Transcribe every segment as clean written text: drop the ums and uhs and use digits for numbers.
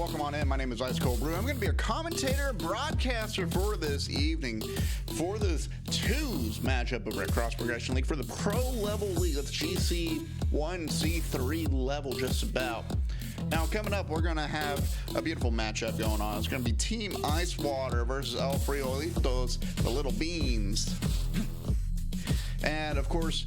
welcome on in. My name is Ice Cold Brew. I'm going to be a commentator, broadcaster for this evening for this twos matchup over at Cross Progression League for the pro level league. That's GC1, C3 level just about. Now, coming up, we're going to have a beautiful matchup going on. It's going to be Team Ice Water versus El Frijolitos, the Little Beans. And, of course,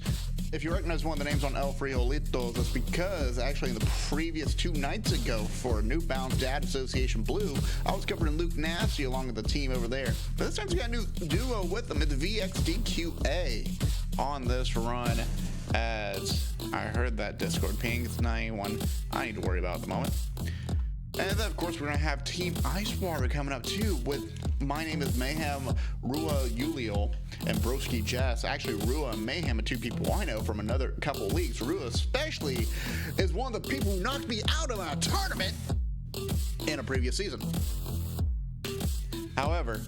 if you recognize one of the names on El Frijolitos, it's because actually in the previous 2 nights ago for New Balance Dad Association Blue, I was covering Luke Nasty along with the team over there. But this time we got a new duo with them. It's VXDQA on this run, as I heard that Discord ping. It's 91. I need to worry about at the moment. And then, of course, we're going to have Team Ice Water coming up, too, with My Name is Mayhem, Rua Yuliel, and Broski Jess. Actually, Rua and Mayhem are 2 people I know from another couple leagues. Rua especially is one of the people who knocked me out of a tournament in a previous season. However,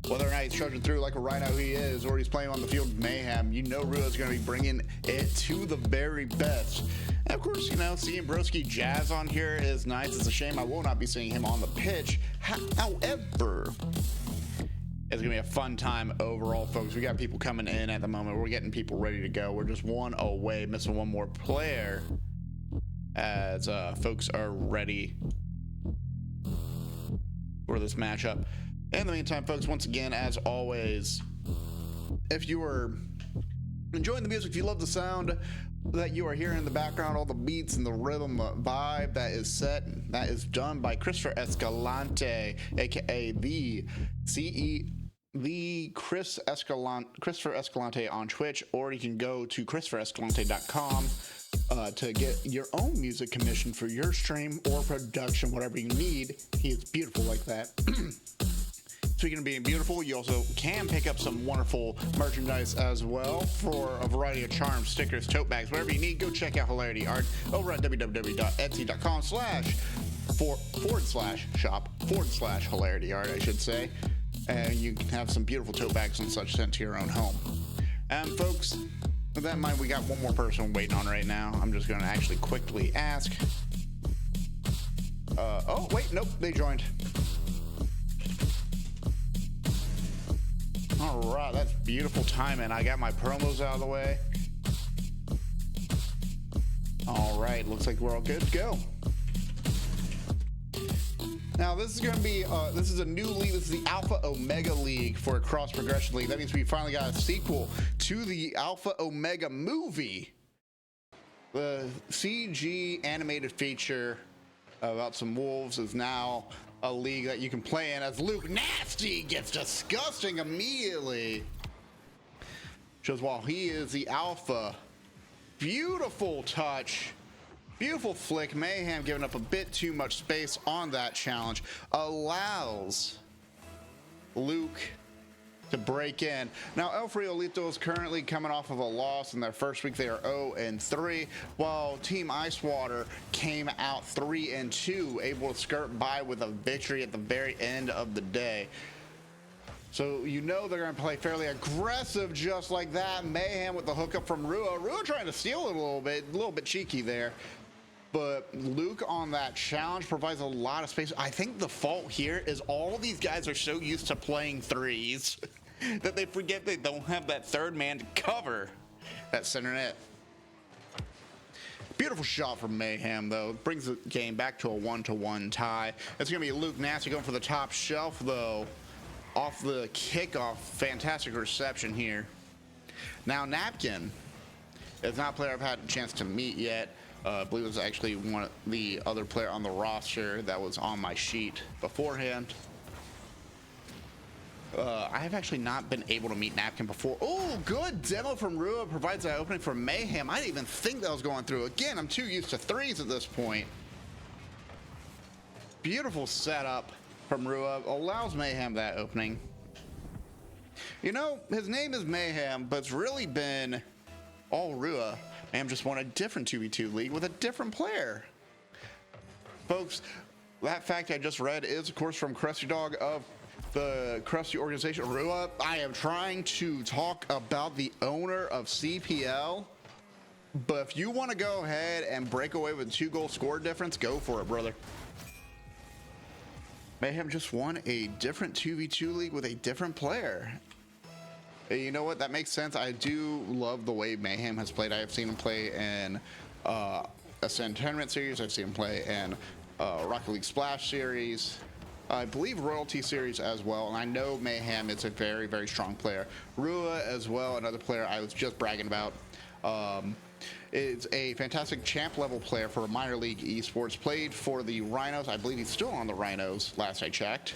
whether or not he's trudging through like a rhino he is, or he's playing on the field of Mayhem, you know Rua's going to be bringing it to the very best. And of course, you know, seeing Broski Jazz on here is nice. It's a shame I will not be seeing him on the pitch. However, it's going to be a fun time overall, folks. We got people coming in at the moment. We're getting people ready to go. We're just one away, missing one more player as folks are ready for this matchup. In the meantime, folks, once again, as always, if you are enjoying the music, if you love the sound that you are hearing in the background, all the beats and the rhythm vibe that is set, that is done by Christopher Escalante, aka Christopher Escalante on Twitch, or you can go to christopherescalante.com to get your own music commissioned for your stream or production, whatever you need. He is beautiful like that. Speaking of being beautiful, you also can pick up some wonderful merchandise as well for a variety of charms, stickers, tote bags, whatever you need. Go check out Hilarity Art over at www.etsy.com/shop/Hilarity Art, I should say. And you can have some beautiful tote bags and such sent to your own home. And folks, with that in mind, we got one more person waiting on right now. I'm just going to actually quickly ask. Oh, wait, nope, they joined. All right, that's beautiful timing. I got my promos out of the way. All right, looks like we're all good to go. Now, this is going to be, this is a new league. This is the Alpha Omega League for a Cross Progression League. That means we finally got a sequel to the Alpha Omega movie. The CG animated feature about some wolves is now a league that you can play in as Luke Nasty gets disgusting immediately. Shows while he is the alpha. Beautiful touch. Beautiful flick. Mayhem giving up a bit too much space on that challenge. Allows Luke to break in. Now, El Frijolitos is currently coming off of a loss in their first week. They are 0-3, while Team Ice Water came out 3-2, able to skirt by with a victory at the very end of the day. So you know they're going to play fairly aggressive just like that. Mayhem with the hookup from Rua. Rua trying to steal it a little bit cheeky there. But Luke on that challenge provides a lot of space. I think the fault here is all these guys are so used to playing threes that they forget they don't have that third man to cover that center net. Beautiful shot from Mayhem, though. Brings the game back to a 1-1 tie. It's going to be Luke Nasty going for the top shelf, though. Off the kickoff. Fantastic reception here. Now, Napkin is not a player I've had a chance to meet yet. I believe it was actually one of the other player on the roster that was on my sheet beforehand. I have actually not been able to meet Napkin before. Oh, good demo from Rua provides that opening for Mayhem. I didn't even think that was going through. Again, I'm too used to threes at this point. Beautiful setup from Rua. Allows Mayhem that opening. You know, his name is Mayhem, but it's really been all Rua. Mayhem just won a different 2v2 league with a different player. Folks, that fact I just read is, of course, from Crusty Dog of the Crusty organization. Rua, I am trying to talk about the owner of CPL, but if you want to go ahead and break away with a 2-goal score difference, go for it, brother. Mayhem just won a different 2v2 league with a different player. You know what? That makes sense. I do love the way Mayhem has played. I have seen him play in Ascend Tournament Series. I've seen him play in Rocket League Splash Series. I believe Royalty Series as well. And I know Mayhem is a very, very strong player. Rua as well, another player I was just bragging about. Is a fantastic champ level player for minor league esports. Played for the Rhinos. I believe he's still on the Rhinos last I checked.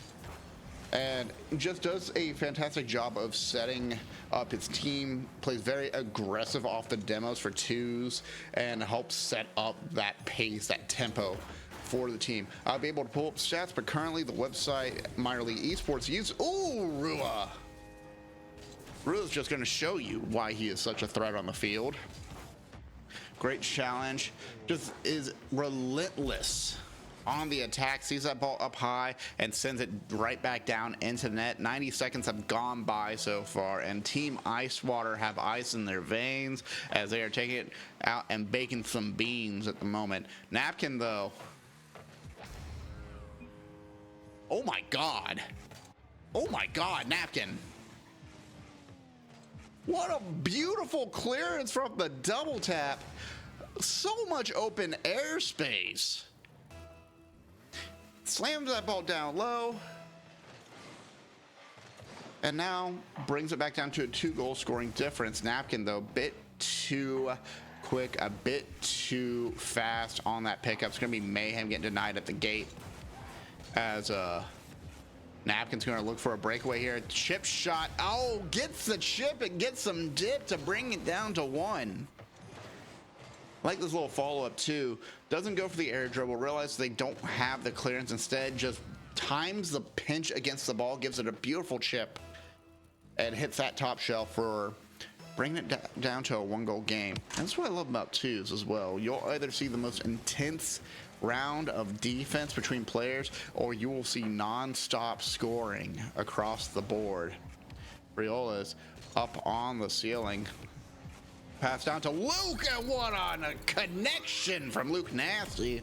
And just does a fantastic job of setting up his team. Plays very aggressive off the demos for twos and helps set up that pace, that tempo for the team. I'll be able to pull up stats, but currently the website minor league esports uses Rua. Rua's just going to show you why he is such a threat on the field. Great challenge, just is relentless on the attack, sees that ball up high and sends it right back down into the net. 90 seconds have gone by so far, and Team Icewater have ice in their veins as they are taking it out and baking some beans at the moment. Napkin, though. Oh my God. Oh my God, Napkin. What a beautiful clearance from the double tap. So much open airspace. Slams that ball down low. And now brings it back down to a 2-goal scoring difference. Napkin, though, bit too quick, a bit too fast on that pickup. It's going to be Mayhem getting denied at the gate as Napkin's going to look for a breakaway here. Chip shot. Oh, gets the chip and gets some dip to bring it down to 1. Like this little follow-up too. Doesn't go for the air dribble. Realizes they don't have the clearance. Instead, just times the pinch against the ball. Gives it a beautiful chip. And hits that top shelf for bringing it down to a 1-goal game. And that's what I love about twos as well. You'll either see the most intense round of defense between players, or you will see non-stop scoring across the board. Frijolitos up on the ceiling. Pass down to Luke, and what on a connection from Luke Nasty.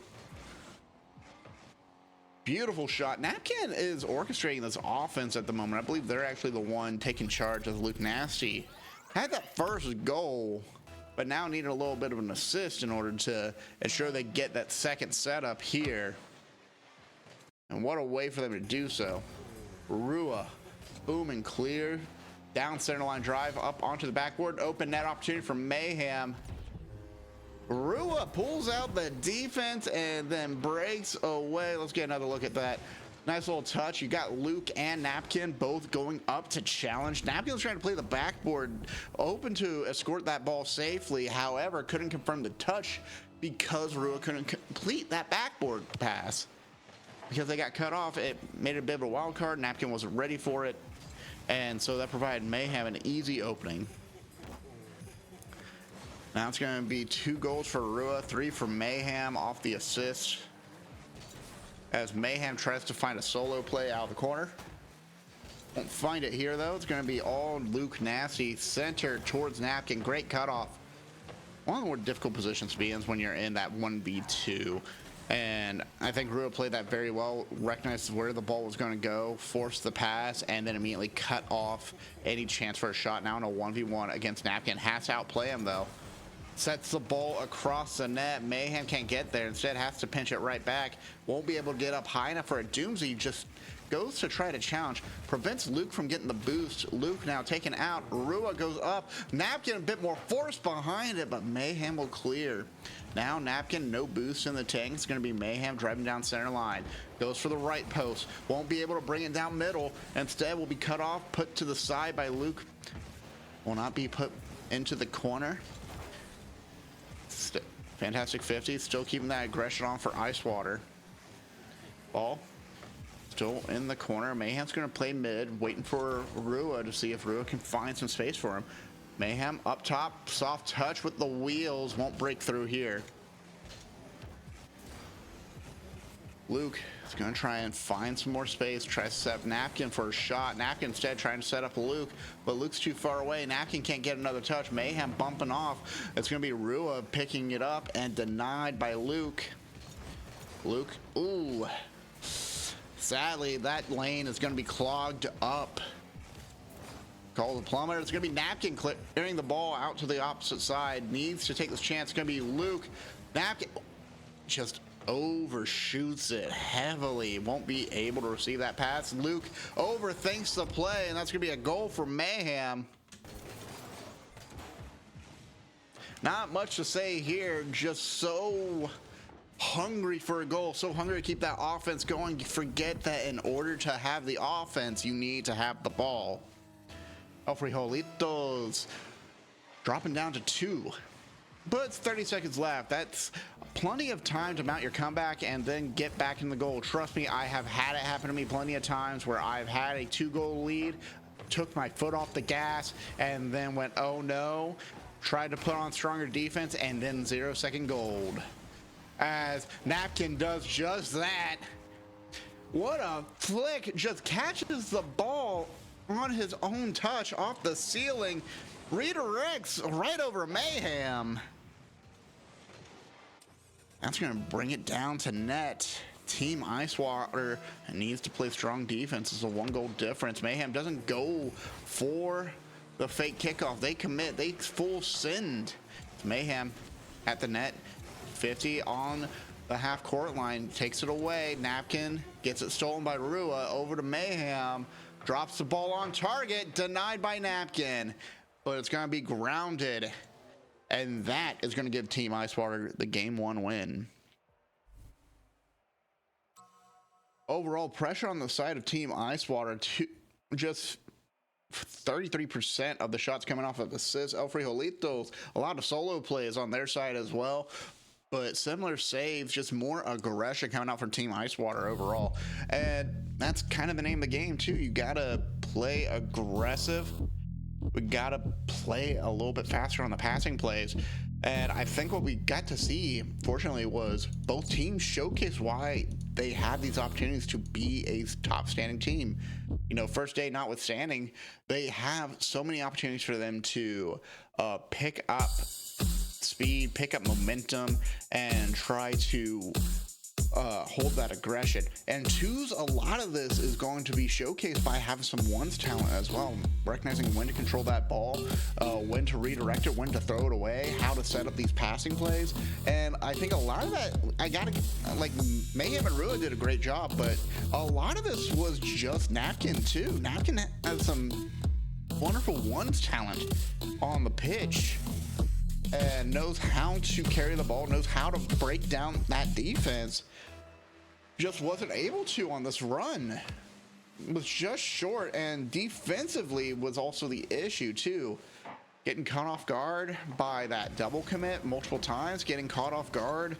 Beautiful shot. Napkin is orchestrating this offense at the moment. I believe they're actually the one taking charge as Luke Nasty had that first goal, but now needed a little bit of an assist in order to ensure they get that second setup here. And what a way for them to do so. Rua, boom and clear. Down center line drive up onto the backboard. Open net opportunity for Mayhem. Rua pulls out the defense and then breaks away. Let's get another look at that. Nice little touch. You got Luke and Napkin both going up to challenge. Napkin's trying to play the backboard, open to escort that ball safely. However, couldn't confirm the touch because Rua couldn't complete that backboard pass. Because they got cut off, it made it a bit of a wild card. Napkin wasn't ready for it. And so that provided Mayhem an easy opening. Now it's going to be 2 goals for Rua, 3 for Mayhem off the assist. As Mayhem tries to find a solo play out of the corner. Won't find it here, though. It's going to be all Luke Nasty, center towards Napkin. Great cutoff. One of the more difficult positions to be in is when you're in that 1v2. And I think Rua played that very well, recognized where the ball was going to go, forced the pass, and then immediately cut off any chance for a shot. Now in a 1v1 against Napkin. Has to outplay him, though. Sets the ball across the net. Mayhem can't get there. Instead has to pinch it right back. Won't be able to get up high enough for a Doomsday. Just goes to try to challenge. Prevents Luke from getting the boost. Luke now taken out. Rua goes up. Napkin a bit more force behind it, but Mayhem will clear. Now Napkin, no boost in the tank. It's going to be Mayhem driving down center line. Goes for the right post. Won't be able to bring it down middle. Instead will be cut off, put to the side by Luke. Will not be put into the corner. Fantastic 50. Still keeping that aggression on for Icewater. Ball still in the corner. Mayhem's going to play mid, waiting for Rua to see if Rua can find some space for him. Mayhem up top, soft touch with the wheels, won't break through here. Luke is going to try and find some more space, try to set up Napkin for a shot. Napkin instead trying to set up Luke, but Luke's too far away. Napkin can't get another touch. Mayhem bumping off. It's going to be Rua picking it up and denied by Luke. Luke, ooh. sadly, that lane is going to be clogged up. Call the plumber. It's going to be Napkin clearing the ball out to the opposite side. Needs to take this chance. It's going to be Luke. Napkin just overshoots it heavily. Won't be able to receive that pass. Luke overthinks the play, and that's going to be a goal for Mayhem. Not much to say here. Just so hungry for a goal, so hungry to keep that offense going. You forget that in order to have the offense, you need to have the ball. Frijolitos dropping down to 2, but it's 30 seconds left. That's plenty of time to mount your comeback and then get back in the goal. Trust me, I have had it happen to me plenty of times where I've had a 2-goal lead, took my foot off the gas, and then went, oh no, tried to put on stronger defense, and then 0-second gold. As Napkin does just that. What a flick. Just catches the ball on his own touch off the ceiling. Redirects right over Mayhem. That's going to bring it down to net. Team Icewater needs to play strong defense. It's a 1-goal difference. Mayhem doesn't go for the fake kickoff. They commit. They full send. Mayhem at the net. 50 on the half-court line, takes it away. Napkin gets it stolen by Rua, over to Mayhem, drops the ball on target, denied by Napkin, but it's going to be grounded, and that is going to give Team Icewater the Game 1 win. Overall pressure on the side of Team Icewater, just 33% of the shots coming off of assists. Frijolitos, a lot of solo plays on their side as well. But similar saves, just more aggression coming out from Team Icewater overall. And that's kind of the name of the game, too. You got to play aggressive. We got to play a little bit faster on the passing plays. And I think what we got to see, fortunately, was both teams showcase why they had these opportunities to be a top standing team. You know, first day notwithstanding, they have so many opportunities for them to pick up speed, pick up momentum, and try to hold that aggression. And twos, a lot of this is going to be showcased by having some ones talent as well, recognizing when to control that ball, when to redirect it, when to throw it away, how to set up these passing plays. And I think a lot of that, like Mayhem and Rua did a great job, but a lot of this was just Napkin too. Napkin has some wonderful ones talent on the pitch and knows how to carry the ball, knows how to break down that defense. Just wasn't able to on this run. Was just short, and defensively was also the issue too. Getting caught off guard by that double commit multiple times, getting caught off guard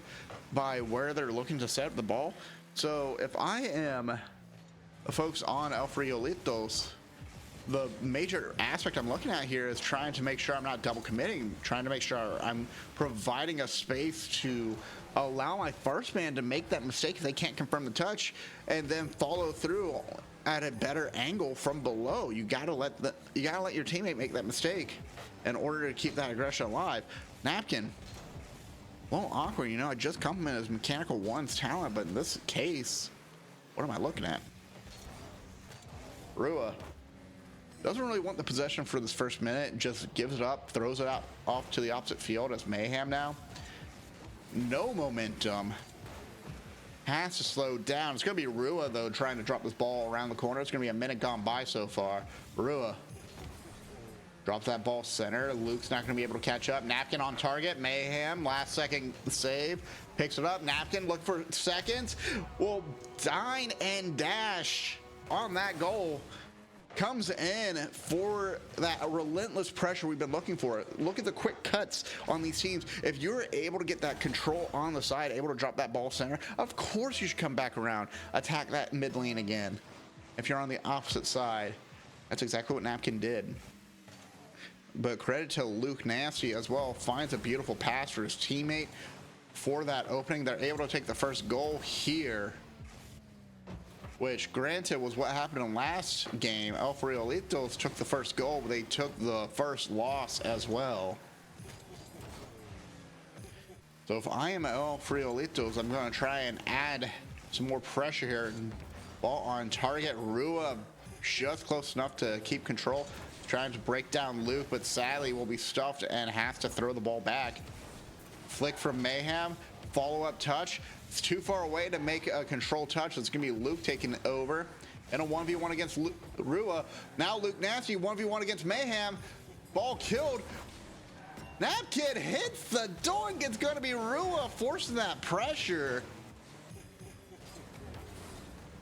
by where they're looking to set up the ball. So if I am folks on Frijolitos, the major aspect I'm looking at here is trying to make sure I'm not double committing, trying to make sure I'm providing a space to allow my first man to make that mistake if they can't confirm the touch, and then follow through at a better angle from below. You gotta let your teammate make that mistake in order to keep that aggression alive. Napkin, a little awkward, you know. I just complimented his mechanical ones talent, but in this case, what am I looking at? Rua doesn't really want the possession for this first minute, just gives it up, throws it out off to the opposite field as Mayhem now. No momentum. Has to slow down. It's going to be Rua, though, trying to drop this ball around the corner. It's going to be a minute gone by so far. Rua drops that ball center. Luke's not going to be able to catch up. Napkin on target. Mayhem, last second save. Picks it up. Napkin, look for seconds. Will dine and dash on that goal. Comes in for that relentless pressure we've been looking for. Look at the quick cuts on these teams. If you're able to get that control on the side, able to drop that ball center, of course you should come back around, attack that mid lane again. If you're on the opposite side, that's exactly what Napkin did. But credit to Luke Nasty as well. Finds a beautiful pass for his teammate for that opening. They're able to take the first goal here, which granted was what happened in last game. Frijolitos took the first goal, but they took the first loss as well. So if I am Frijolitos, I'm going to try and add some more pressure here and Ball on target. Rua just close enough to keep control. Trying to break down Luke, but sadly will be stuffed and has to throw the ball back. Flick from Mayhem. Follow-up touch. It's too far away to make a control touch. It's going to be Luke taking over. And a 1v1 against Rua. Now Luke Nasty, 1v1 against Mayhem. Ball killed. Napkin hits the doink. It's going to be Rua forcing that pressure.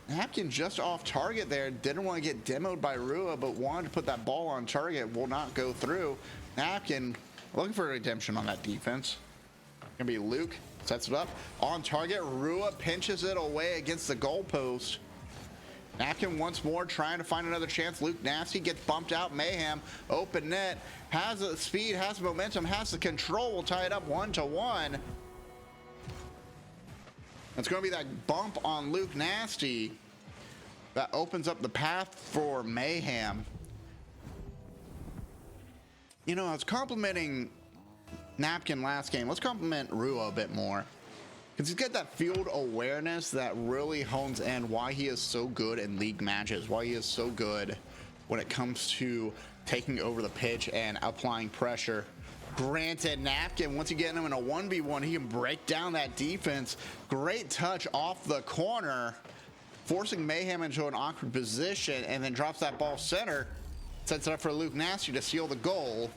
Napkin just off target there. Didn't want to get demoed by Rua, but wanted to put that ball on target. Will not go through. Napkin looking for redemption on that defense. Going to be Luke. Sets it up. On target. Rua pinches it away against the goalpost. Napkin once more trying to find another chance. Luke Nasty gets bumped out. Mayhem, open net, has the speed, has the momentum, has the control. Will tie it up 1-1. It's going to be that bump on Luke Nasty that opens up the path for Mayhem. You know, I was complimenting Napkin last game. Let's compliment Rua a bit more. Because he's got that field awareness that really hones in why he is so good in league matches, why he is so good when it comes to taking over the pitch and applying pressure. Granted, Napkin, once you get him in a 1v1, he can break down that defense. Great touch off the corner, forcing Mayhem into an awkward position, and then drops that ball center. Sets it up for Luke Nasty to seal the goal.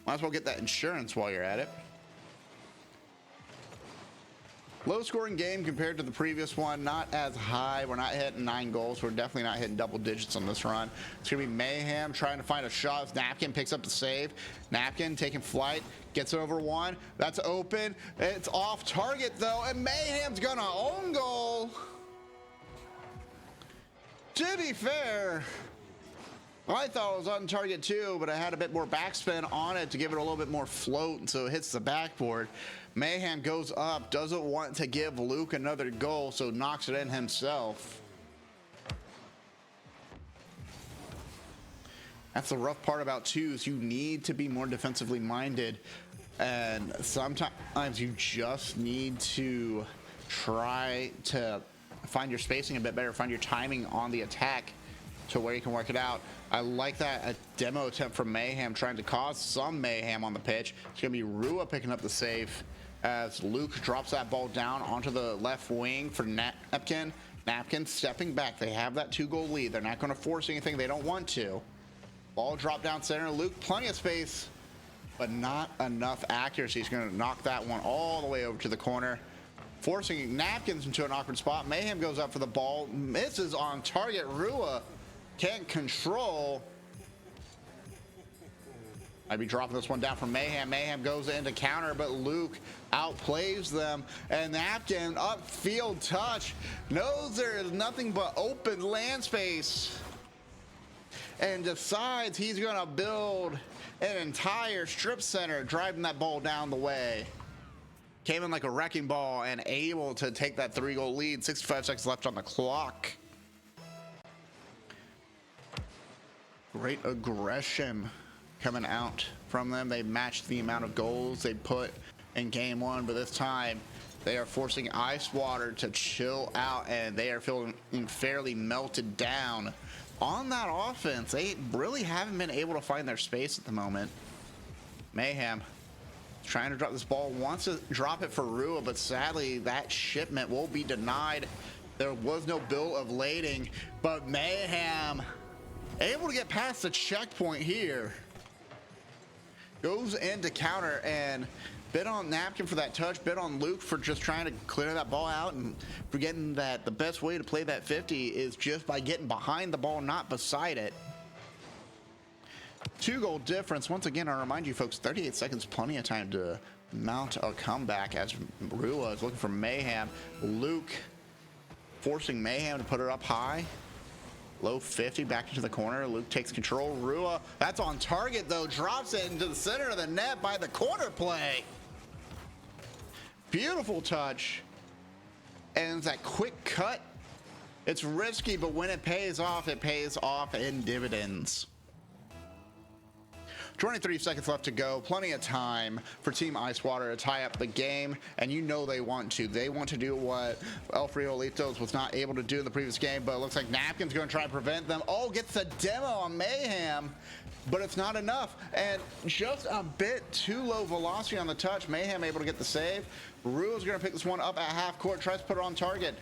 Might as well get that insurance while you're at it. Low scoring game compared to the previous one, not as high. We're not hitting 9 goals. We're definitely not hitting double digits on this run. It's gonna be Mayhem trying to find a shot. Napkin picks up the save. Napkin taking flight, gets over one. That's open. It's off target though, and Mayhem's gonna own goal. To be fair, I thought it was on target too, but I had a bit more backspin on it to give it a little bit more float, so it hits the backboard. Mayhem goes up, doesn't want to give Luke another goal, so knocks it in himself. That's the rough part about twos. You need to be more defensively minded, and sometimes you just need to try to find your spacing a bit better, find your timing on the attack to where you can work it out. I like that a demo attempt from Mayhem trying to cause some mayhem on the pitch. It's gonna be Rua picking up the save as Luke drops that ball down onto the left wing for Napkin. Napkin stepping back. They have that 2-goal lead. They're not going to force anything they don't want to. Ball drop down center. Luke, plenty of space, but not enough accuracy. He's going to knock that one all the way over to the corner, forcing Napkins into an awkward spot. Mayhem goes up for the ball, misses on target. Rua can't control. I'd be dropping this one down from Mayhem. Mayhem goes into counter, but Luke outplays them. And Napkin, upfield touch, knows there is nothing but open land space, and decides he's gonna build an entire strip center, driving that ball down the way. Came in like a wrecking ball and able to take that 3-goal lead. 65 seconds left on the clock. Great aggression coming out from them. They matched the amount of goals they put in game one, but this time they are forcing Ice Water to chill out, and they are feeling fairly melted down on that offense. They really haven't been able to find their space at the moment. Mayhem trying to drop this ball, wants to drop it for Rua, but sadly that shipment will be denied. There was no bill of lading, but Mayhem able to get past the checkpoint here. Goes into counter and bit on Napkin for that touch, bit on Luke for just trying to clear that ball out, and forgetting that the best way to play that 50 is just by getting behind the ball, not beside it. 2-goal difference. Once again, I remind you folks, 38 seconds, plenty of time to mount a comeback as Rua is looking for Mayhem. Luke forcing Mayhem to put it up high. Low 50, back into the corner. Luke takes control. Rua, that's on target though, drops it into the center of the net by the corner play. Beautiful touch. And that quick cut, it's risky, but when it pays off in dividends. 23 seconds left to go. Plenty of time for Team Icewater to tie up the game, and you know they want to. They want to do what Frijolitos was not able to do in the previous game, but it looks like Napkin's going to try and prevent them. Oh, gets the demo on Mayhem, but it's not enough, and just a bit too low velocity on the touch. Mayhem able to get the save. Rua's going to pick this one up at half court, tries to put it on target.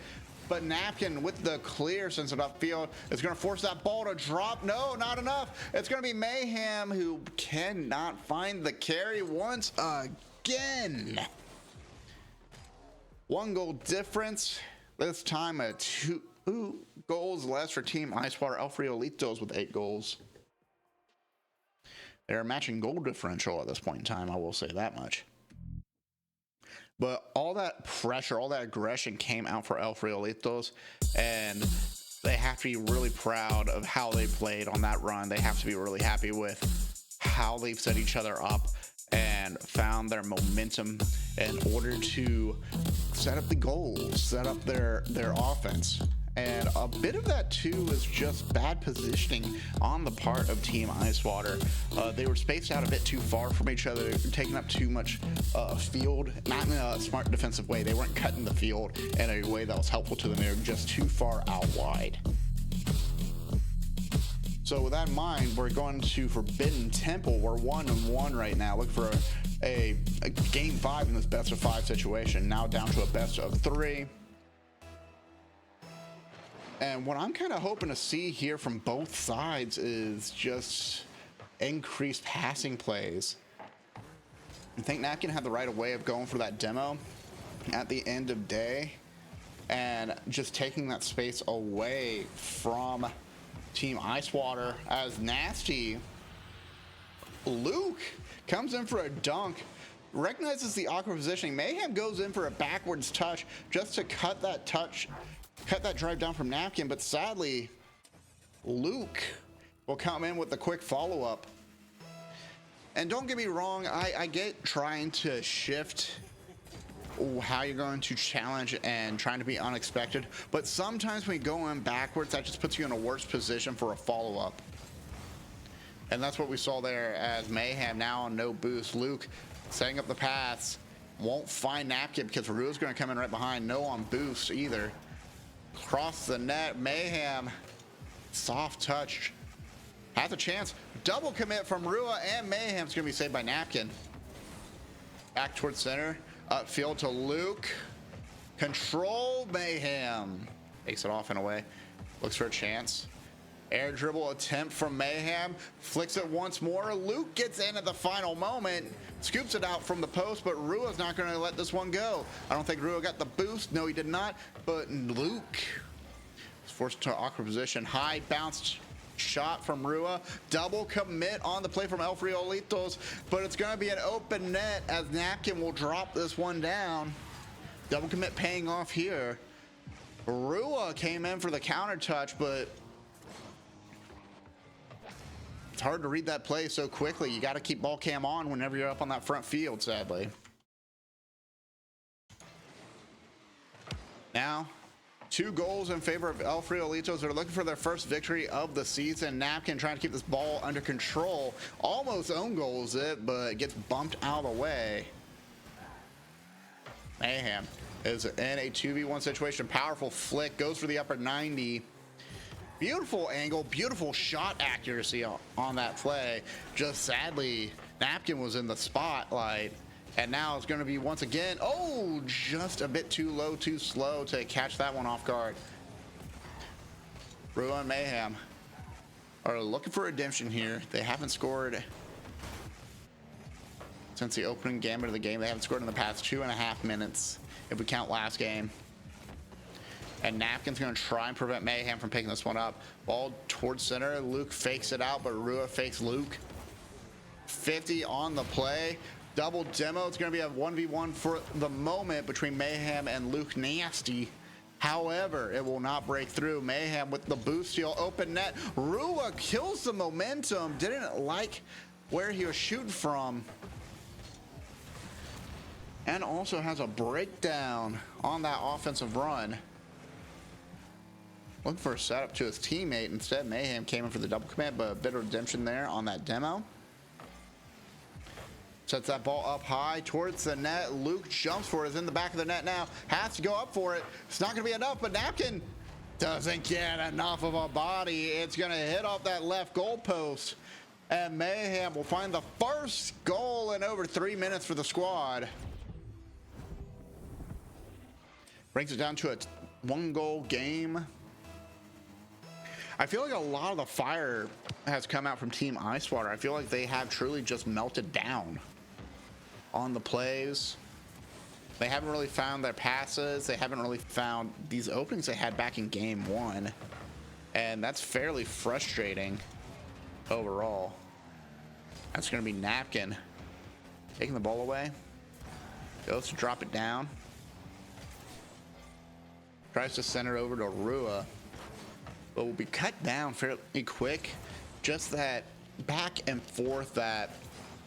But Napkin with the clear since it's upfield is going to force that ball to drop. No, not enough. It's going to be Mayhem who cannot find the carry once again. 1 goal difference. This time a 2 goals less for Team Icewater. Frijolitos with 8 goals. They're matching goal differential at this point in time, I will say that much. But all that pressure, all that aggression came out for Frijolitos, and they have to be really proud of how they played on that run. They have to be really happy with how they've set each other up and found their momentum in order to set up the goals, set up their offense. And a bit of that too is just bad positioning on the part of Team Icewater. They were spaced out a bit too far from each other, taking up too much field, not in a smart defensive way. They weren't cutting the field in a way that was helpful to them. They were just too far out wide. So with that in mind, we're going to Forbidden Temple. We're 1-1 right now. Look for a game 5 in this best of 5 situation. Now down to a best of 3. And what I'm kind of hoping to see here from both sides is just increased passing plays. I think Napkin had the right way of going for that demo at the end of day and just taking that space away from Team Icewater as Nasty Luke comes in for a dunk, recognizes the awkward positioning. Mayhem goes in for a backwards touch just to cut that drive down from Napkin, but sadly, Luke will come in with the quick follow-up. And don't get me wrong, I get trying to shift how you're going to challenge and trying to be unexpected, but sometimes when you go in backwards, that just puts you in a worse position for a follow-up. And that's what we saw there as Mayhem now on no boost. Luke setting up the pass, won't find Napkin because Rua's going to come in right behind, no on boost either. Across the net, Mayhem, soft touch, has a chance. Double commit from Rua, and Mayhem's gonna be saved by Napkin. Back towards center, upfield to Luke. Control Mayhem. Takes it off in a way. Looks for a chance. Air dribble attempt from Mayhem. Flicks it once more. Luke gets in at the final moment. Scoops it out from the post, but Rua's not going to let this one go. I don't think Rua got the boost. No, he did not. But Luke is forced to awkward position. High bounced shot from Rua. Double commit on the play from Frijolitos, but it's going to be an open net as Napkin will drop this one down. Double commit paying off here. Rua came in for the counter touch, but it's hard to read that play so quickly. You got to keep ball cam on whenever you're up on that front field, sadly. Now, 2 goals in favor of Frijolitos. They're looking for their first victory of the season. Napkin trying to keep this ball under control. Almost own goals it, but gets bumped out of the way. Mayhem is in a 2v1 situation. Powerful flick, goes for the upper 90. Beautiful angle, beautiful shot accuracy on that play. Just sadly, Napkin was in the spotlight. And now it's going to be once again, oh, just a bit too low, too slow to catch that one off guard. Rua and Mayhem are looking for redemption here. They haven't scored since the opening gambit of the game. They haven't scored in the past 2.5 minutes, if we count last game. And Napkin's going to try and prevent Mayhem from picking this one up. Ball towards center. Luke fakes it out, but Rua fakes Luke. 50 on the play. Double demo. It's going to be a 1v1 for the moment between Mayhem and Luke Nasty. However, it will not break through. Mayhem with the boost steal, open net. Rua kills the momentum. Didn't like where he was shooting from. And also has a breakdown on that offensive run. Looking for a setup to his teammate. Instead, Mayhem came in for the double commit, but a bit of redemption there on that demo. Sets that ball up high towards the net. Luke jumps for it. Is in the back of the net now. Has to go up for it. It's not going to be enough, but Napkin doesn't get enough of a body. It's going to hit off that left goalpost. And Mayhem will find the first goal in over 3 minutes for the squad. Brings it down to a 1-goal game. I feel like a lot of the fire has come out from Team Icewater. I feel like they have truly just melted down on the plays. They haven't really found their passes. They haven't really found these openings they had back in game 1. And that's fairly frustrating overall. That's going to be Napkin taking the ball away. Goes to drop it down. Tries to send it over to Rua. But will be cut down fairly quick. Just that back and forth, that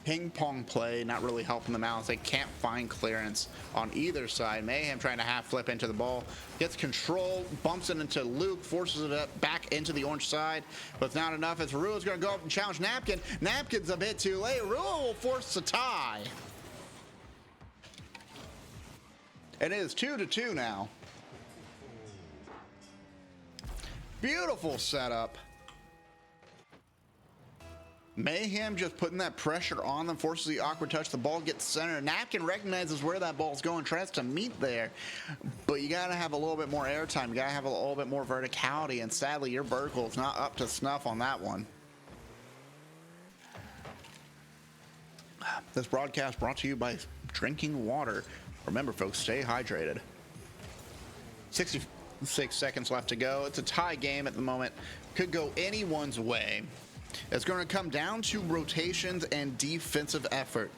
ping pong play not really helping them out. They can't find clearance on either side. Mayhem trying to half flip into the ball, gets control, bumps it into Luke, forces it up back into the orange side, but it's not enough as Rua's going to go up and challenge Napkin. Napkin's a bit too late. Rua will force the tie. It is 2-2 now. Beautiful setup. Mayhem just putting that pressure on them, forces the awkward touch. The ball gets centered. Napkin recognizes where that ball's going, tries to meet there, but you got to have a little bit more airtime. You got to have a little bit more verticality, and sadly, your vertical is not up to snuff on that one. This broadcast brought to you by drinking water. Remember, folks, stay hydrated. 66 seconds left to go. It's a tie game at the moment. Could go anyone's way. It's going to come down to rotations and defensive effort,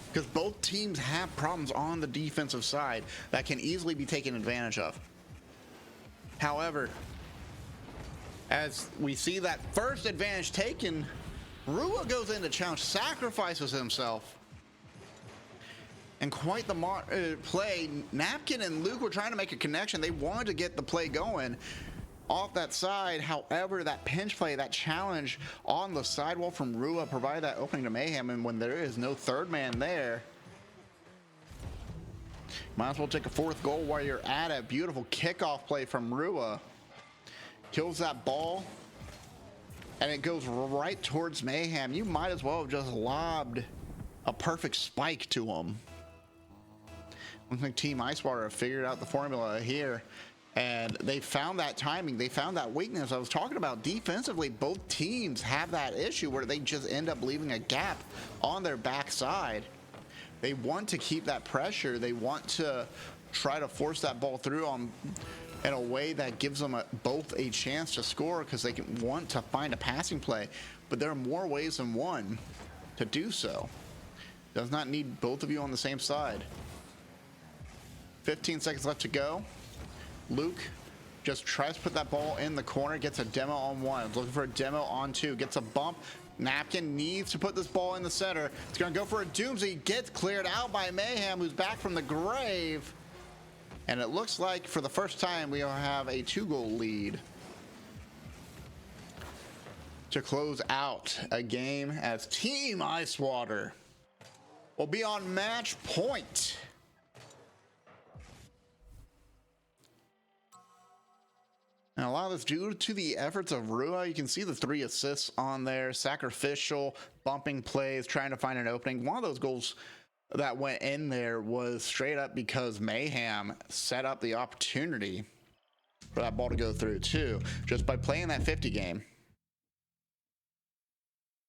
because both teams have problems on the defensive side that can easily be taken advantage of. However, as we see that first advantage taken, Rua goes in to challenge, sacrifices himself. And quite the play. Napkin and Luke were trying to make a connection. They wanted to get the play going off that side. However, that pinch play, that challenge on the sidewall from Rua provided that opening to Mayhem, and when there is no third man there, might as well take a fourth goal while you're at it. Beautiful kickoff play from Rua. Kills that ball, and it goes right towards Mayhem. You might as well have just lobbed a perfect spike to him. I think Team Icewater have figured out the formula here, and they found that timing. They found that weakness I was talking about. Defensively, both teams have that issue where they just end up leaving a gap on their backside. They want to keep that pressure. They want to try to force that ball through in a way that gives them both a chance to score, because they want to find a passing play. But there are more ways than one to do so. Does not need both of you on the same side. 15 seconds left to go. Luke just tries to put that ball in the corner, gets a demo on one, looking for a demo on two, gets a bump. Napkin needs to put this ball in the center. It's going to go for a doomsday. Gets cleared out by Mayhem, who's back from the grave. And it looks like for the first time we'll have a 2-goal lead to close out a game, as Team Icewater will be on match point. And a lot of this due to the efforts of Rua. You can see the 3 assists on there, sacrificial, bumping plays, trying to find an opening. One of those goals that went in there was straight up because Mayhem set up the opportunity for that ball to go through too, just by playing that 50 game.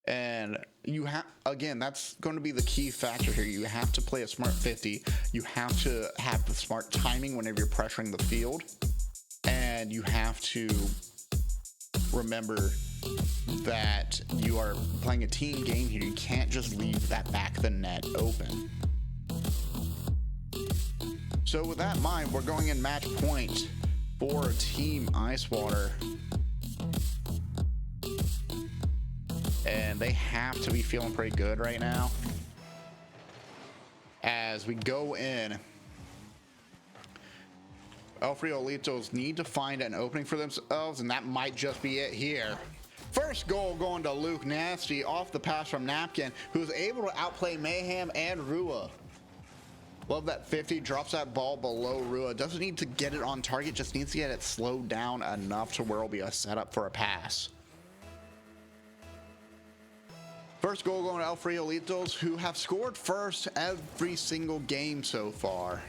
And you have, again, that's going to be the key factor here. You have to play a smart 50. You have to have the smart timing whenever you're pressuring the field. And you have to remember that you are playing a team game here. You can't just leave that back of the net open. So with that in mind, we're going in match point for Team Icewater. And they have to be feeling pretty good right now. As we go in, Frijolitos need to find an opening for themselves, and that might just be it here. First goal going to Luke Nasty off the pass from Napkin, who's able to outplay Mayhem and Rua. Love that 50, drops that ball below Rua. Doesn't need to get it on target, just needs to get it slowed down enough to where it'll be a setup for a pass. First goal going to Frijolitos, who have scored first every single game so far.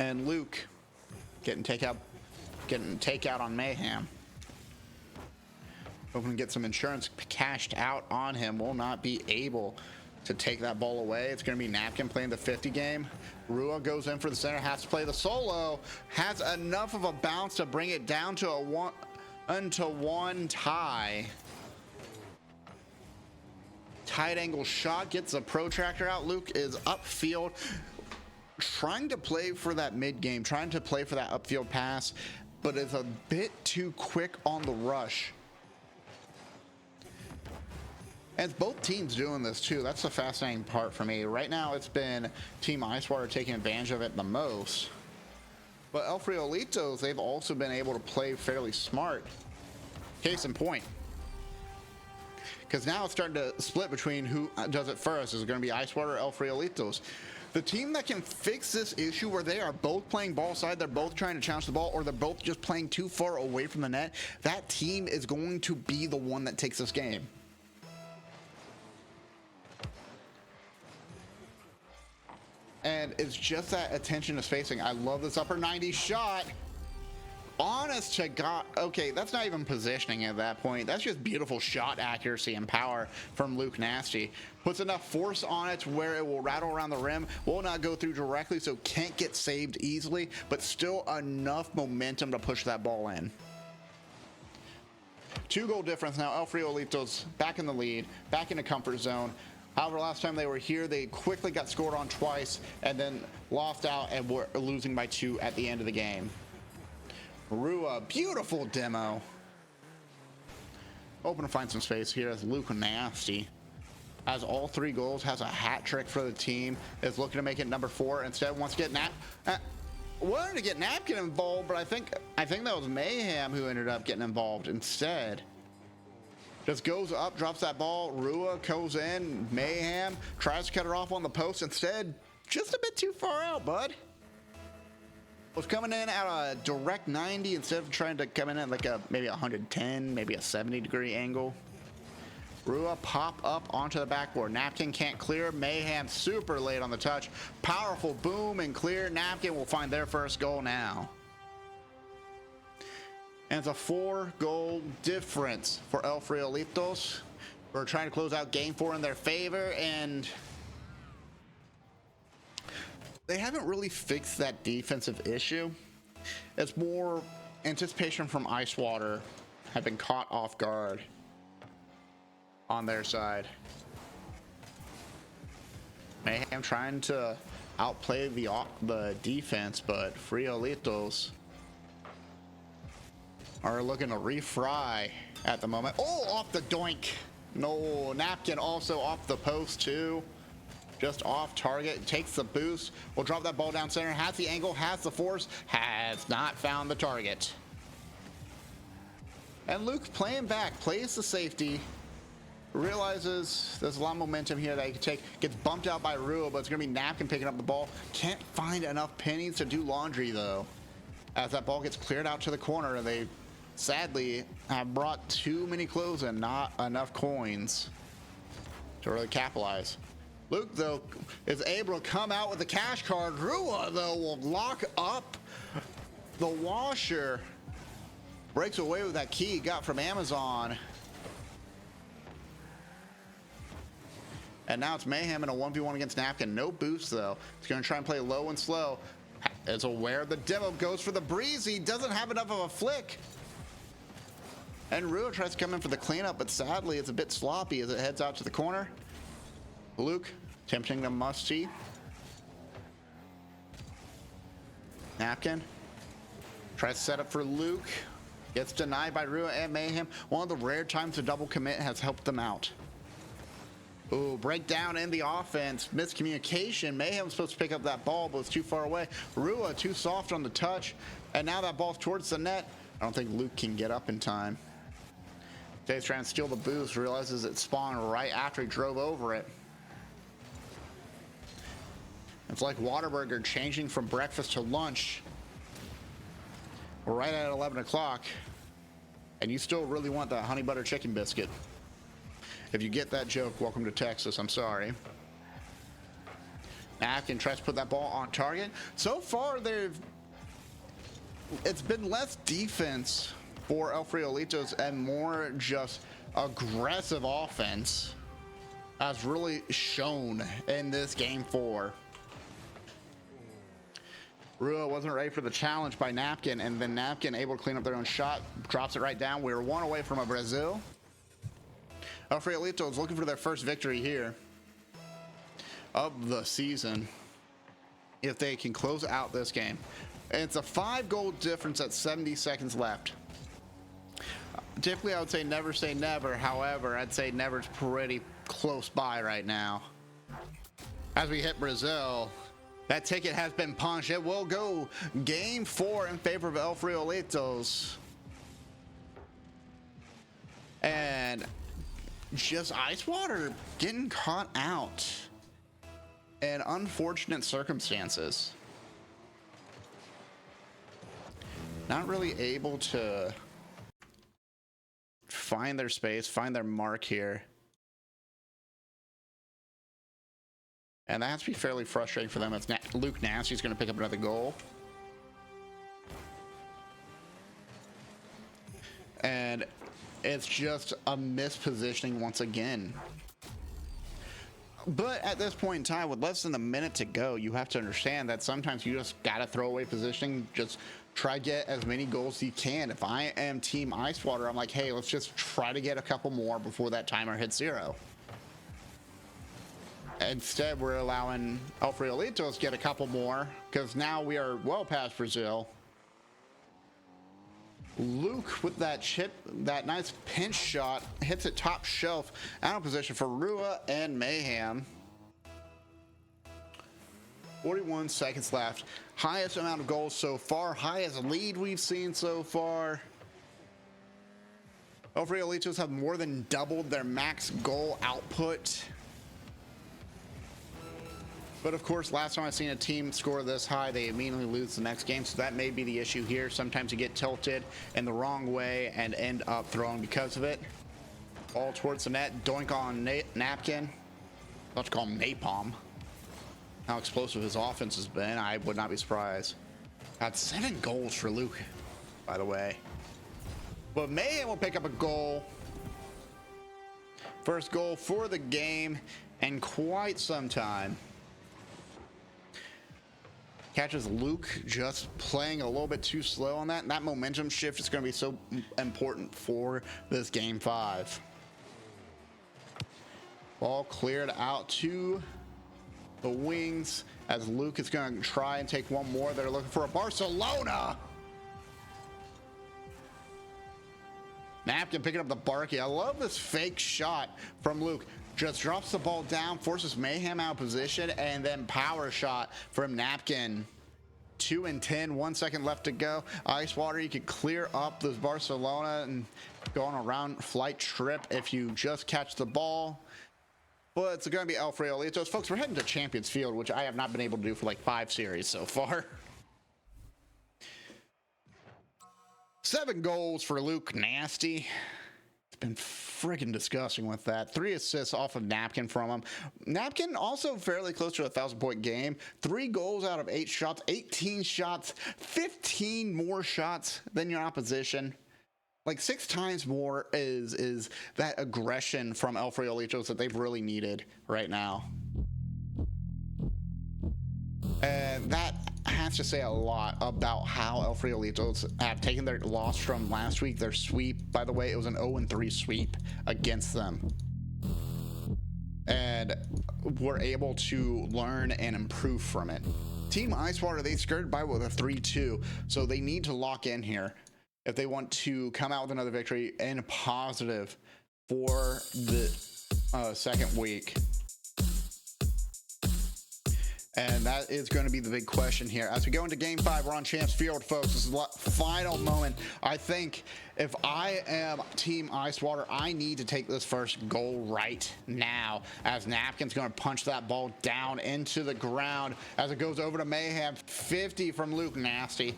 And Luke getting takeout on Mayhem. Hoping to get some insurance cashed out on him. Will not be able to take that ball away. It's going to be Napkin playing the 50 game. Rua goes in for the center, has to play the solo. Has enough of a bounce to bring it down to a 1-1 tie. Tight angle shot, gets a protractor out. Luke is upfield, trying to play for that mid game, trying to play for that upfield pass, but is a bit too quick on the rush. And it's both teams doing this too. That's the fascinating part for me. Right now it's been Team Icewater taking advantage of it the most. But Frijolitos, they've also been able to play fairly smart. Case in point. Because now it's starting to split between who does it first. Is it going to be Icewater or Frijolitos? The team that can fix this issue where they are both playing ball side, they're both trying to challenge the ball, or they're both just playing too far away from the net, that team is going to be the one that takes this game. And it's just that attention to spacing. I love this upper 90 shot. Honest to God. Okay, that's not even positioning at that point. That's just beautiful shot accuracy and power from Luke Nasty. Puts enough force on it to where it will rattle around the rim. Will not go through directly, so can't get saved easily, but still enough momentum to push that ball in. 2-goal difference now. Frijolitos back in the lead, back in the comfort zone. However, last time they were here, they quickly got scored on twice and then lost out and were losing by 2 at the end of the game. Rua, beautiful demo. Open to find some space here as Luke Nasty has all 3 goals, has a hat trick for the team, is looking to make it number 4. Instead wants to get wanted to get Napkin involved, but I think that was Mayhem who ended up getting involved instead. Just goes up, drops that ball. Rua goes in. Mayhem tries to cut her off on the post. Instead, just a bit too far out, bud. Was coming in at a direct 90 instead of trying to come in at like maybe 110, maybe a 70-degree angle. Rua pop up onto the backboard. Napkin can't clear. Mayhem super late on the touch. Powerful boom and clear. Napkin will find their first goal now. And it's a 4-goal difference for Frijolitos. We're trying to close out game 4 in their favor, and they haven't really fixed that defensive issue. It's more anticipation from Icewater have been caught off guard on their side. Mayhem trying to outplay the defense, but Frijolitos are looking to refry at the moment. Oh, off the doink. No, Napkin also off the post too. Just off target, takes the boost. Will drop that ball down center, has the angle, has the force, has not found the target. And Luke playing back, plays the safety, realizes there's a lot of momentum here that he can take, gets bumped out by Rua, but it's gonna be Napkin picking up the ball. Can't find enough pennies to do laundry though. As that ball gets cleared out to the corner, and they sadly have brought too many clothes and not enough coins to really capitalize. Luke, though, is able to come out with the cash card. Rua, though, will lock up the washer. Breaks away with that key he got from Amazon. And now it's Mayhem in a 1v1 against Napkin. No boost, though. He's going to try and play low and slow. Is aware of the demo, goes for the breezy. Doesn't have enough of a flick. And Rua tries to come in for the cleanup, but sadly it's a bit sloppy as it heads out to the corner. Luke attempting the must-see. Napkin tries to set up for Luke. Gets denied by Rua and Mayhem. One of the rare times the double commit has helped them out. Ooh, breakdown in the offense. Miscommunication. Mayhem's supposed to pick up that ball, but it's too far away. Rua too soft on the touch. And now that ball's towards the net. I don't think Luke can get up in time. Dave's trying to steal the boost, realizes it spawned right after he drove over it. It's like Whataburger changing from breakfast to lunch right at 11 o'clock, and you still really want that honey butter chicken biscuit. If you get that joke, welcome to Texas. I'm sorry. Napkin tries to put that ball on target. So far, it's been less defense for El Frijolitos and more just aggressive offense, as really shown in this game 4. Rua wasn't ready for the challenge by Napkin, and then Napkin able to clean up their own shot, drops it right down. We were 1 away from a Brazil. El Frijolitos looking for their first victory here of the season, if they can close out this game. And it's a 5-goal difference at 70 seconds left. Typically, I would say never. However, I'd say never's pretty close by right now. As we hit Brazil, that ticket has been punched. It will go game 4 in favor of El Frijolitos. And just Ice Water getting caught out in unfortunate circumstances. Not really able to find their space, find their mark here. And that has to be fairly frustrating for them. It's Luke Nasty's going to pick up another goal. And it's just a mispositioning once again. But at this point in time, with less than a minute to go, you have to understand that sometimes you just got to throw away positioning. Just try to get as many goals as you can. If I am Team Ice Water, I'm like, hey, let's just try to get a couple more before that timer hits 0. Instead, we're allowing El Frijolitos to get a couple more, because now we are well past Brazil. Luke with that chip, that nice pinch shot, hits it top shelf, out of position for Rua and Mayhem. 41 seconds left. Highest amount of goals so far, highest lead we've seen so far. El Frijolitos have more than doubled their max goal output. But of course, last time I've seen a team score this high, they immediately lose the next game. So that may be the issue here. Sometimes you get tilted in the wrong way and end up throwing because of it. All towards the net. Doink on Napkin. I'll have to call him Napalm. How explosive his offense has been, I would not be surprised. Got 7 goals for Luke, by the way. But Mayhem will pick up a goal. First goal for the game in quite some time. Catches Luke just playing a little bit too slow on that, and that momentum shift is going to be so important for this game 5. Ball cleared out to the wings as Luke is going to try and take one more. They're looking for a Barcelona. Napkin picking up the Barky. I love this fake shot from Luke. Just drops the ball down, forces Mayhem out of position, and then power shot from Napkin. 2 and 10, 1 second left to go. Ice Water, you can clear up this Barcelona and go on a round flight trip if you just catch the ball. But it's going to be El Frijolitos. Folks, we're heading to Champions Field, which I have not been able to do for like 5 series so far. 7 goals for Luke Nasty. It's been friggin' disgusting with that. 3 assists off of Napkin from him. Napkin also fairly close to a 1,000-point game. 3 goals out of 8 shots, 18 shots, 15 more shots than your opposition. Like 6 times more is that aggression from El Frijolitos that they've really needed right now. And that has to say a lot about how El Frijolitos have taken their loss from last week, their sweep. By the way, it was an 0-3 sweep against them. And were able to learn and improve from it. Team Ice Water, they skirted by with a 3-2, so they need to lock in here if they want to come out with another victory and positive for the second week. And that is going to be the big question here. As we go into Game 5, we're on Champs Field, folks. This is the final moment. I think if I am Team Icewater, I need to take this first goal right now, as Napkin's going to punch that ball down into the ground as it goes over to Mayhem. 50 from Luke Nasty,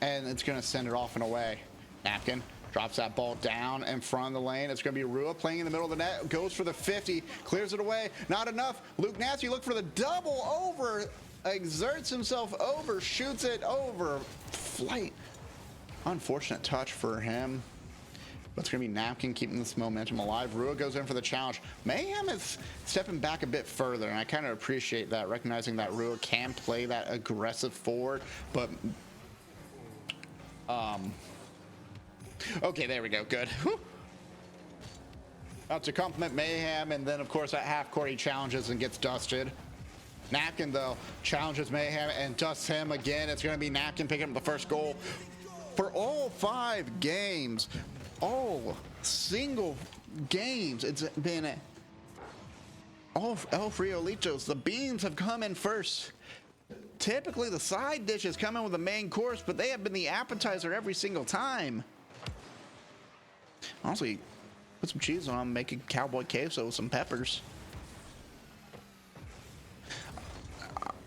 and it's going to send it off and away. Napkin drops that ball down in front of the lane. It's going to be Rua playing in the middle of the net. Goes for the 50. Clears it away. Not enough. Luke Nasty look for the double over. Exerts himself over. Shoots it over. Flight. Unfortunate touch for him. But it's going to be Napkin keeping this momentum alive. Rua goes in for the challenge. Mayhem is stepping back a bit further, and I kind of appreciate that, recognizing that Rua can play that aggressive forward. But okay, there we go. Good. To compliment Mayhem, and then of course at half court he challenges and gets dusted. Napkin though challenges Mayhem and dusts him again. It's going to be Napkin picking up the first goal for all 5 games, all single games. It's been all El Frijolitos. The beans have come in first. Typically the side dishes come in with the main course, but they have been the appetizer every single time. Honestly, put some cheese on them, make a cowboy queso with some peppers.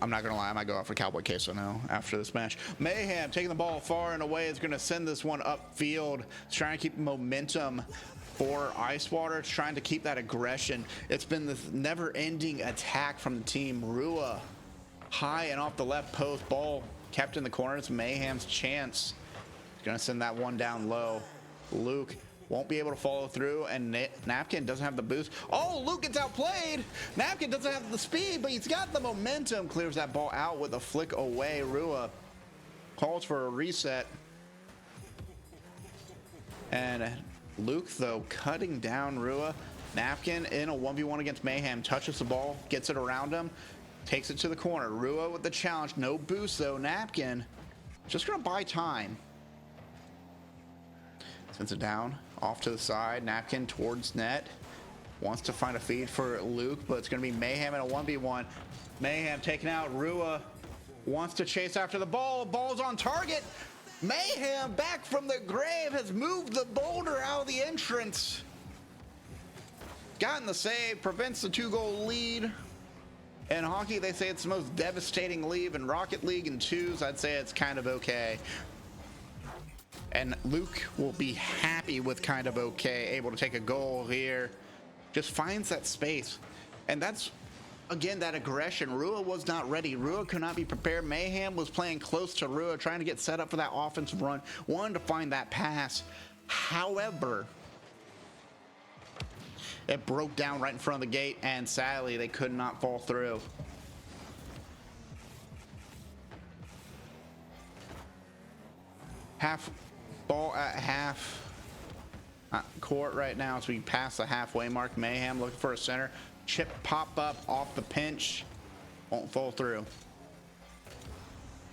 I'm not gonna lie, I might go out for cowboy queso now after this match. Mayhem taking the ball far and away is gonna send this one upfield. It's trying to keep momentum for Icewater. It's trying to keep that aggression. It's been this never-ending attack from the team. Rua high and off the left post, ball kept in the corner. It's Mayhem's chance. He's gonna send that one down low. Luke won't be able to follow through, and Napkin doesn't have the boost. Oh, Luke gets outplayed. Napkin doesn't have the speed, but he's got the momentum. Clears that ball out with a flick away. Rua calls for a reset. And Luke, though, cutting down Rua. Napkin in a 1v1 against Mayhem. Touches the ball, gets it around him, takes it to the corner. Rua with the challenge. No boost, though. Napkin just going to buy time. Sends it down, off to the side. Napkin towards net. Wants to find a feed for Luke, but it's going to be Mayhem in a 1v1. Mayhem taking out Rua. Wants to chase after the ball. Ball's on target. Mayhem, back from the grave, has moved the boulder out of the entrance. Gotten the save, prevents the 2-goal lead. In hockey, they say it's the most devastating lead. In Rocket League in 2s, I'd say it's kind of okay. And Luke will be happy with kind of okay, able to take a goal here. Just finds that space. And that's, again, that aggression. Rua was not ready. Rua could not be prepared. Mayhem was playing close to Rua, trying to get set up for that offensive run. Wanted to find that pass. However, it broke down right in front of the gate, and sadly, they could not fall through. Ball at half court right now as we pass the halfway mark. Mayhem looking for a center. Chip pop up off the pinch. Won't fall through.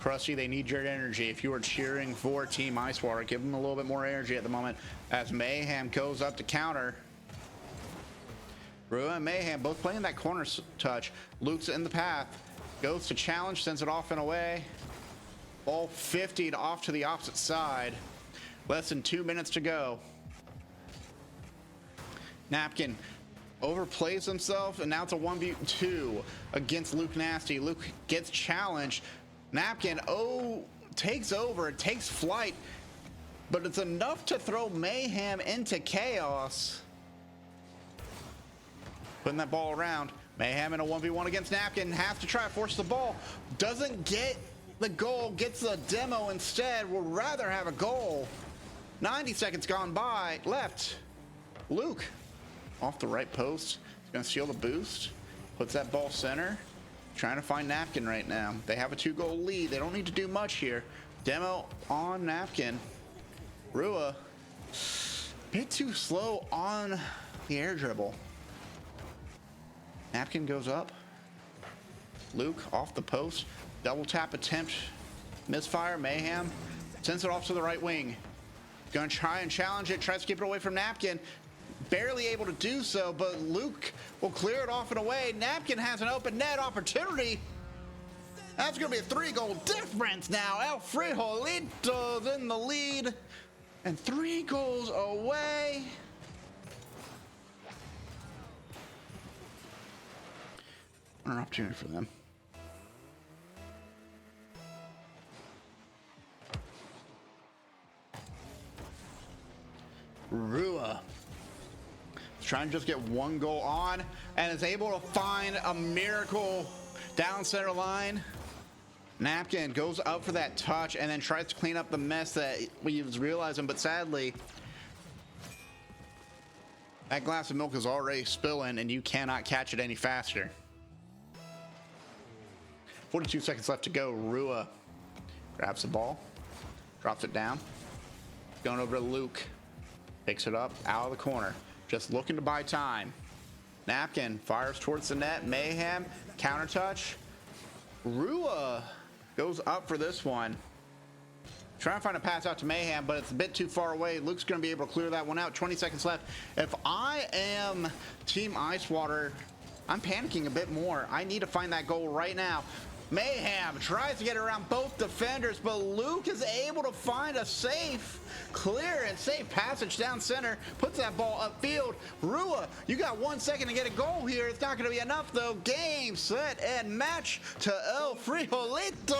Krusty, they need your energy. If you are cheering for Team Icewater, give them a little bit more energy at the moment as Mayhem goes up to counter. Rua and Mayhem both playing that corner touch. Luke's in the path. Goes to challenge, sends it off and away. Ball 50'd off to the opposite side. Less than 2 minutes to go. Napkin overplays himself, and now it's a 1v2 against Luke Nasty. Luke gets challenged. Napkin, takes over, takes flight, but it's enough to throw Mayhem into chaos. Putting that ball around. Mayhem in a 1v1 against Napkin. Has to try to force the ball. Doesn't get the goal, gets the demo instead. Would rather have a goal. 90 seconds gone by. Left. Luke off the right post. He's going to steal the boost. Puts that ball center. Trying to find Napkin right now. They have a 2-goal lead. They don't need to do much here. Demo on Napkin. Rua, bit too slow on the air dribble. Napkin goes up. Luke off the post. Double tap attempt. Misfire. Mayhem sends it off to the right wing. Gonna try and challenge it. Tries to keep it away from Napkin. Barely able to do so, but Luke will clear it off and away. Napkin has an open net opportunity. That's going to be a 3-goal difference now. El Frijolitos in the lead and 3 goals away. An opportunity for them. Rua trying to just get 1 goal on and is able to find a miracle down center line. Napkin goes up for that touch and then tries to clean up the mess that we was realizing, but sadly that glass of milk is already spilling and you cannot catch it any faster. 42 seconds left to go. Rua grabs the ball, drops it down, going over to Luke, picks it up out of the corner, just looking to buy time. Napkin fires towards the net. Mayhem counter touch. Rua goes up for this one. Trying to find a pass out to Mayhem, but it's a bit too far away. Luke's going to be able to clear that one out. 20 seconds left. If I am Team Icewater, I'm panicking a bit more. I need to find that goal right now. Mayhem tries to get around both defenders, but Luke is able to find a safe clearance, safe passage down center, puts that ball upfield. Rua, you got 1 second to get a goal here. It's not going to be enough, though. Game, set, and match to El Frijolitos.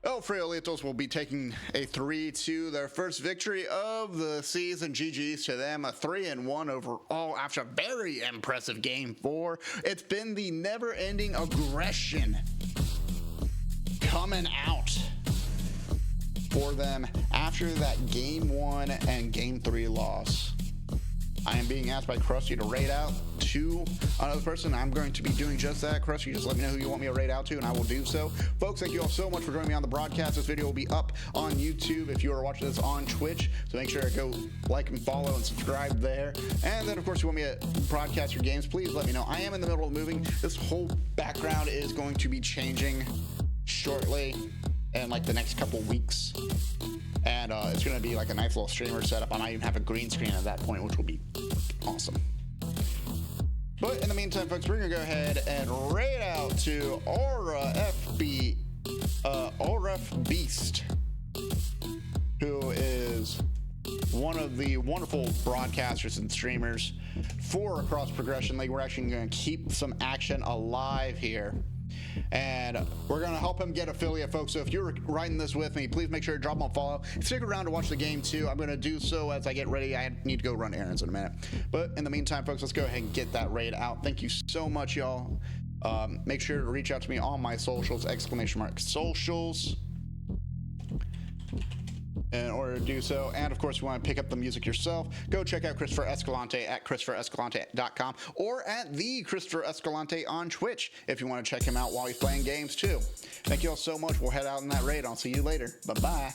El Frijolitos will be taking a 3-2, their first victory of the season. GG's to them, a 3-1 overall after a very impressive game 4. It's been the never-ending aggression coming out for them after that game 1 and game 3 loss. I am being asked by Krusty to raid out to another person. I'm going to be doing just that. Krusty, just let me know who you want me to raid out to, and I will do so. Folks, thank you all so much for joining me on the broadcast. This video will be up on YouTube if you are watching this on Twitch. So make sure to go like and follow and subscribe there. And then, of course, you want me to broadcast your games, please let me know. I am in the middle of moving. This whole background is going to be changing shortly in like the next couple weeks. And it's going to be like a nice little streamer setup. I might even have a green screen at that point, which will be awesome. But in the meantime, folks, we're going to go ahead and raid out to Auref Beast, who is one of the wonderful broadcasters and streamers for Across Progression League. We're actually going to keep some action alive here. And we're going to help him get affiliate, folks. So if you're writing this with me, please make sure to drop him a follow. Stick around to watch the game too. I'm going to do so as I get ready. I need to go run errands in a minute. But in the meantime, folks, let's go ahead and get that raid out. Thank you so much, y'all. Make sure to reach out to me on my socials, !socials, in order to do so. And of course, if you want to pick up the music yourself, go check out Christopher Escalante at ChristopherEscalante.com or at the Christopher Escalante on Twitch if you want to check him out while he's playing games too. Thank you all so much. We'll head out in that raid. I'll see you later. Bye-bye.